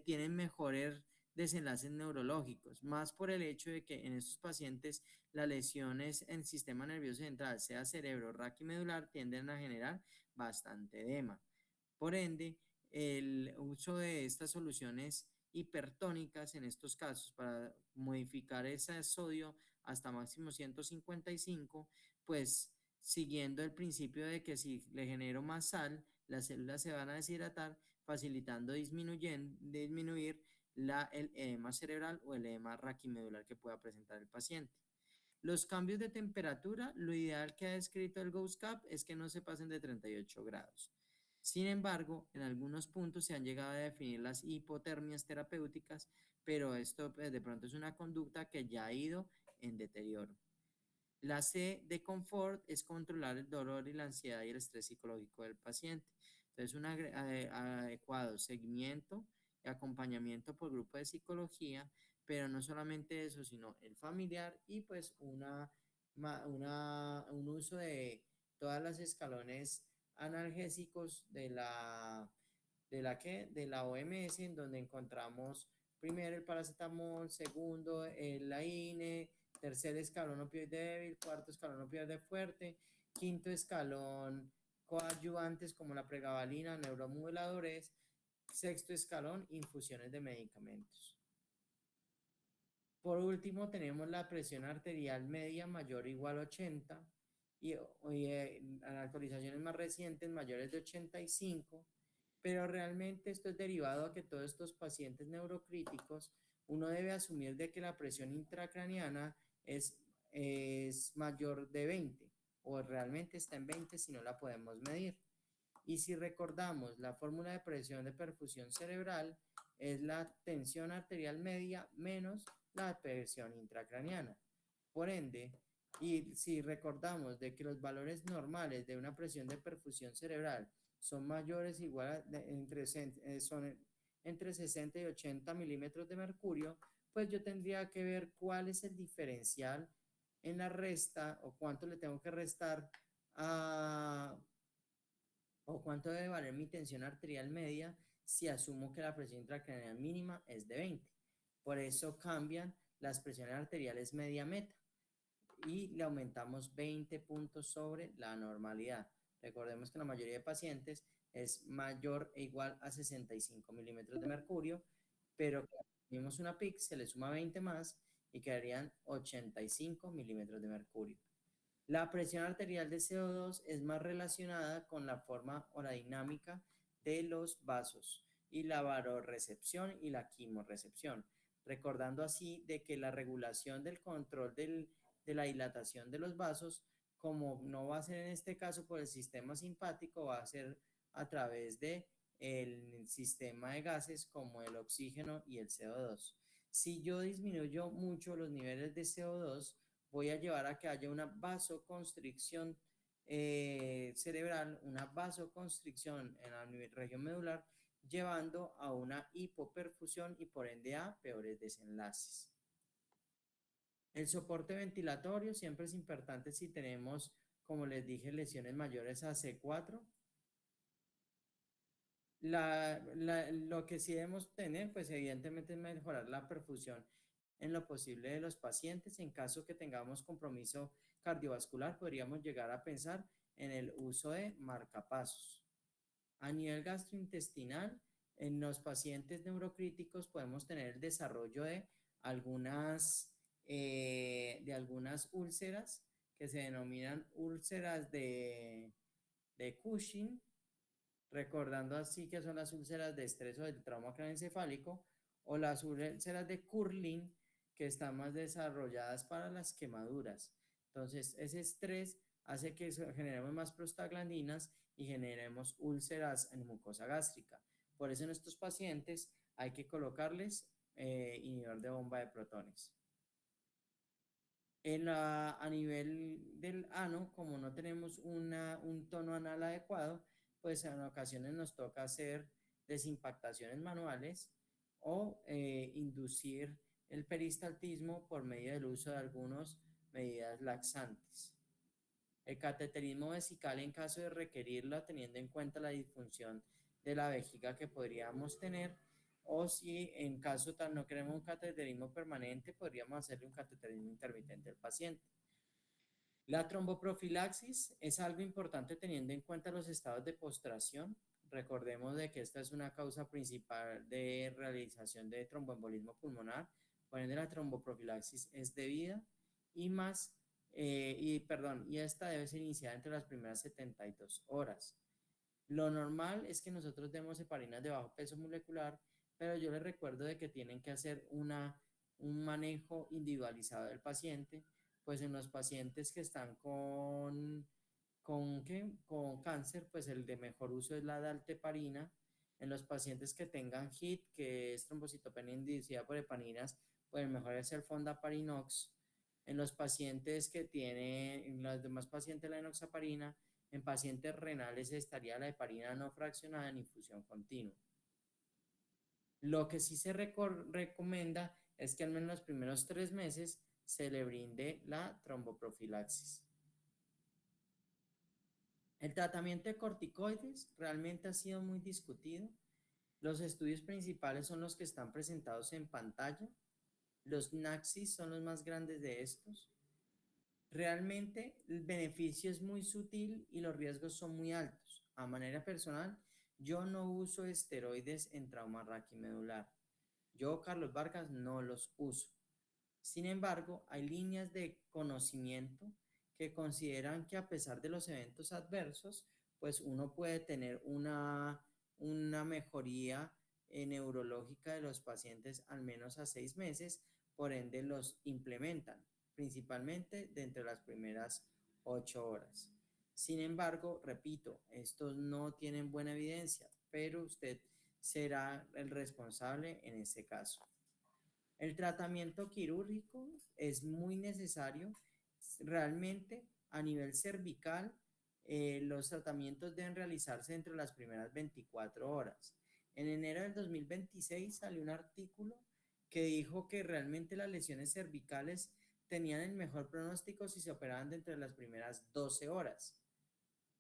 tienen mejores desenlaces neurológicos, más por el hecho de que en estos pacientes las lesiones en el sistema nervioso central, sea cerebro, raquimedular, tienden a generar bastante edema. Por ende, el uso de estas soluciones hipertónicas en estos casos para modificar ese sodio hasta máximo 155, pues siguiendo el principio de que si le genero más sal, las células se van a deshidratar, facilitando disminuir el edema cerebral o el edema raquimedular que pueda presentar el paciente. Los cambios de temperatura, lo ideal que ha descrito el GOES-CAP es que no se pasen de 38 grados. Sin embargo, en algunos puntos se han llegado a definir las hipotermias terapéuticas, pero esto pues, de pronto es una conducta que ya ha ido en deterioro. La C de confort es controlar el dolor y la ansiedad y el estrés psicológico del paciente. Entonces, un adecuado seguimiento y acompañamiento por grupo de psicología, pero no solamente eso, sino el familiar y pues un uso de todas las escalones analgésicos de la OMS, en donde encontramos primero el paracetamol, segundo el AINE, tercer escalón opioide débil, cuarto escalón opioide fuerte, quinto escalón coadyuvantes como la pregabalina, neuromoduladores, sexto escalón infusiones de medicamentos. Por último tenemos la presión arterial media mayor o igual a 80 y actualizaciones más recientes mayores de 85, pero realmente esto es derivado a que todos estos pacientes neurocríticos uno debe asumir de que la presión intracraniana es mayor de 20 o realmente está en 20 si no la podemos medir. Y si recordamos, la fórmula de presión de perfusión cerebral es la tensión arterial media menos la presión intracraniana. Por ende, y si recordamos de que los valores normales de una presión de perfusión cerebral son mayores o igual son entre 60 y 80 milímetros de mercurio, pues yo tendría que ver cuál es el diferencial en la resta o cuánto le tengo que restar o cuánto debe valer mi tensión arterial media si asumo que la presión intracraneal mínima es de 20. Por eso cambian las presiones arteriales media-meta y le aumentamos 20 puntos sobre la normalidad. Recordemos que la mayoría de pacientes es mayor e igual a 65 milímetros de mercurio, pero tenemos una PIC, se le suma 20 más y quedarían 85 milímetros de mercurio. La presión arterial de CO2 es más relacionada con la forma orodinámica de los vasos y la vasorecepción y la quimorrecepción, recordando así de que la regulación del control de la dilatación de los vasos, como no va a ser en este caso por el sistema simpático, va a ser a través de el sistema de gases como el oxígeno y el CO2. Si yo disminuyo mucho los niveles de CO2, voy a llevar a que haya una vasoconstricción cerebral, una vasoconstricción en la región medular, llevando a una hipoperfusión y por ende a peores desenlaces. El soporte ventilatorio siempre es importante si tenemos, como les dije, lesiones mayores a C4. Lo que sí debemos tener, pues evidentemente es mejorar la perfusión en lo posible de los pacientes. En caso que tengamos compromiso cardiovascular, podríamos llegar a pensar en el uso de marcapasos. A nivel gastrointestinal, en los pacientes neurocríticos podemos tener el desarrollo de algunas úlceras que se denominan úlceras de Cushing, recordando así que son las úlceras de estrés o del trauma craneoencefálico, o las úlceras de Curlin, que están más desarrolladas para las quemaduras. Entonces, ese estrés hace que generemos más prostaglandinas y generemos úlceras en mucosa gástrica. Por eso en estos pacientes hay que colocarles inhibidor de bomba de protones. A nivel del ano, como no tenemos un tono anal adecuado, pues en ocasiones nos toca hacer desimpactaciones manuales o inducir el peristaltismo por medio del uso de algunas medidas laxantes. El cateterismo vesical en caso de requerirlo, teniendo en cuenta la disfunción de la vejiga que podríamos tener, o si en caso tal no queremos un cateterismo permanente, podríamos hacerle un cateterismo intermitente al paciente. La tromboprofilaxis es algo importante teniendo en cuenta los estados de postración. Recordemos de que esta es una causa principal de realización de tromboembolismo pulmonar, por ende la tromboprofilaxis es debida y esta debe ser iniciada entre las primeras 72 horas. Lo normal es que nosotros demos heparinas de bajo peso molecular, pero yo les recuerdo de que tienen que hacer un manejo individualizado del paciente, pues en los pacientes que están con cáncer, pues el de mejor uso es la dalteparina. En los pacientes que tengan HIT, que es trombocitopenia inducida por heparinas, pues el mejor es el fondaparinox. En los pacientes en los demás pacientes la enoxaparina. En pacientes renales estaría la heparina no fraccionada en infusión continua. Lo que sí se recomienda es que al menos los primeros 3 meses se le brinde la tromboprofilaxis. El tratamiento de corticoides realmente ha sido muy discutido. Los estudios principales son los que están presentados en pantalla. Los NAXIS son los más grandes de estos. Realmente el beneficio es muy sutil y los riesgos son muy altos. A manera personal, yo no uso esteroides en trauma raquimedular. Yo, Carlos Vargas, no los uso. Sin embargo, hay líneas de conocimiento que consideran que a pesar de los eventos adversos, pues uno puede tener una mejoría neurológica de los pacientes al menos a 6 meses, por ende los implementan, principalmente dentro de las primeras 8 horas. Sin embargo, repito, estos no tienen buena evidencia, pero usted será el responsable en este caso. El tratamiento quirúrgico es muy necesario. Realmente, a nivel cervical, los tratamientos deben realizarse entre las primeras 24 horas. En enero del 2026 salió un artículo que dijo que realmente las lesiones cervicales tenían el mejor pronóstico si se operaban dentro de las primeras 12 horas.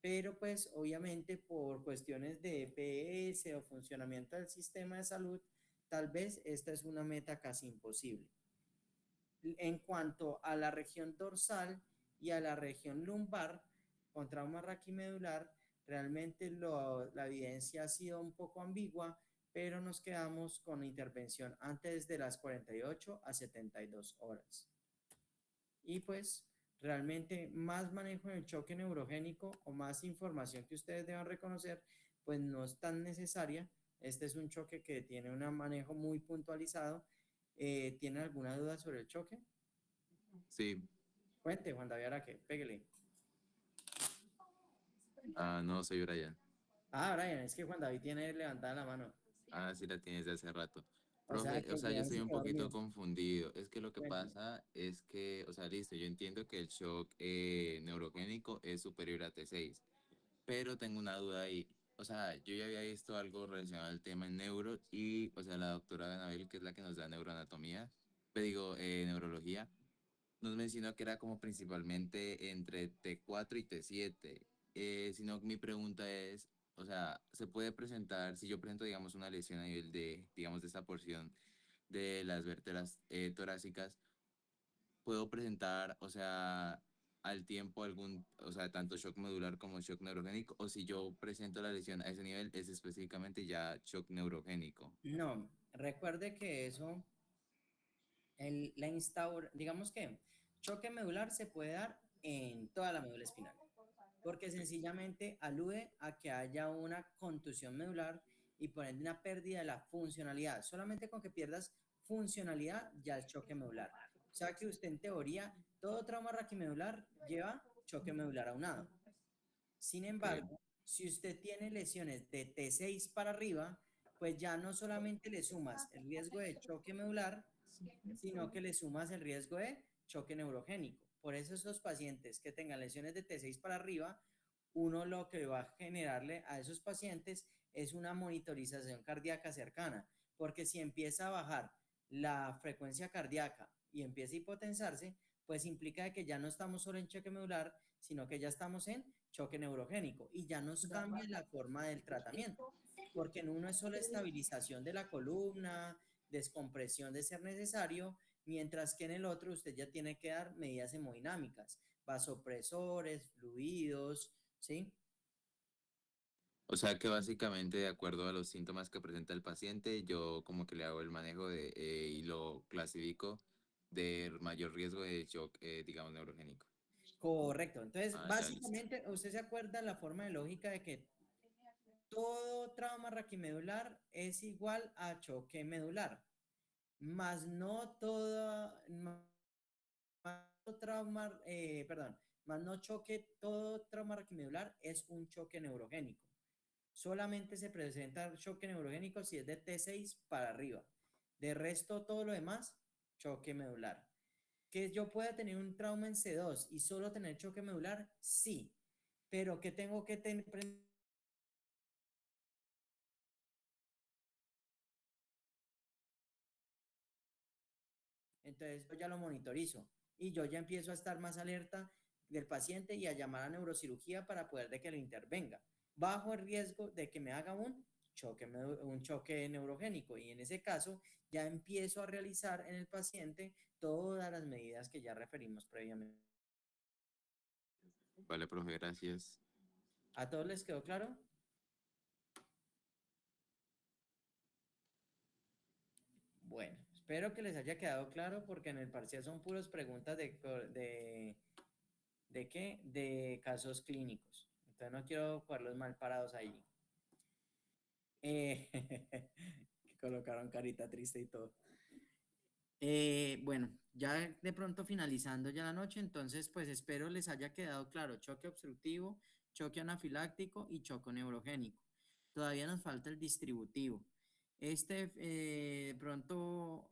Pero pues obviamente por cuestiones de EPS o funcionamiento del sistema de salud, tal vez esta es una meta casi imposible. En cuanto a la región dorsal y a la región lumbar, con trauma raquimedular, realmente la evidencia ha sido un poco ambigua, pero nos quedamos con intervención antes de las 48 a 72 horas. Y pues realmente más manejo en el choque neurogénico o más información que ustedes deban reconocer, pues no es tan necesaria. Este es un choque que tiene un manejo muy puntualizado. ¿Tienen alguna duda sobre el choque? Sí, Cuente, Juan David Araque, pégale. no soy Brian. Brian, es que Juan David tiene levantada la mano. Sí la tienes de hace rato. O sea, Profe, que yo Brian estoy se un quedó poquito dormido. confundido. Es que lo que Cuéntame. pasa es que, listo, yo entiendo que el shock neurogénico es superior a T6, pero tengo una duda ahí. Yo ya había visto algo relacionado al tema en neuro y, la doctora Anabel, que es la que nos da neuroanatomía, neurología, nos mencionó que era como principalmente entre T4 y T7. Sino que mi pregunta es, ¿se puede presentar, si yo presento, digamos, una lesión a nivel de esta porción de las vértebras torácicas, puedo presentar, al tiempo algún, o sea, tanto shock medular como shock neurogénico, o si yo presento la lesión a ese nivel, es específicamente ya shock neurogénico. No, recuerde que eso, digamos que choque medular se puede dar en toda la médula espinal, porque sencillamente alude a que haya una contusión medular y por ende una pérdida de la funcionalidad. Solamente con que pierdas funcionalidad ya es choque medular. O sea que usted en teoría, todo trauma raquimedular lleva choque medular aunado. Sin embargo, si usted tiene lesiones de T6 para arriba, pues ya no solamente le sumas el riesgo de choque medular, sino que le sumas el riesgo de choque neurogénico. Por eso estos pacientes que tengan lesiones de T6 para arriba, uno lo que va a generarle a esos pacientes es una monitorización cardíaca cercana, porque si empieza a bajar la frecuencia cardíaca y empieza a hipotensarse, pues implica que ya no estamos solo en choque medular, sino que ya estamos en choque neurogénico y ya nos cambia la forma del tratamiento, porque en uno es solo estabilización de la columna, descompresión de ser necesario, mientras que en el otro usted ya tiene que dar medidas hemodinámicas, vasopresores, fluidos, ¿sí? O sea que básicamente de acuerdo a los síntomas que presenta el paciente, yo como que le hago el manejo de, y lo clasifico de mayor riesgo de shock, digamos, neurogénico. Correcto. Entonces, Ah, ya, listo. básicamente, usted se acuerda la forma de lógica de que todo trauma raquimedular es igual a choque medular, más no todo, trauma, perdón, más no choque, todo trauma raquimedular es un choque neurogénico. Solamente se presenta el choque neurogénico si es de T6 para arriba. De resto, todo lo demás, choque medular. ¿Que yo pueda tener un trauma en C2 y solo tener choque medular? Sí. Pero que tengo que tener entonces yo ya lo monitorizo y yo ya empiezo a estar más alerta del paciente y a llamar a neurocirugía para poder de que lo intervenga, bajo el riesgo de que me haga un choque neurogénico y en ese caso ya empiezo a realizar en el paciente todas las medidas que ya referimos previamente. Vale, profe, gracias. ¿A todos les quedó claro? Bueno, espero que les haya quedado claro porque en el parcial son puras preguntas ¿de qué? De casos clínicos. Entonces no quiero jugarlos mal parados ahí. Que colocaron carita triste y todo. Bueno, ya de pronto finalizando ya la noche, entonces pues espero les haya quedado claro choque obstructivo, choque anafiláctico y choque neurogénico. Todavía nos falta el distributivo. De pronto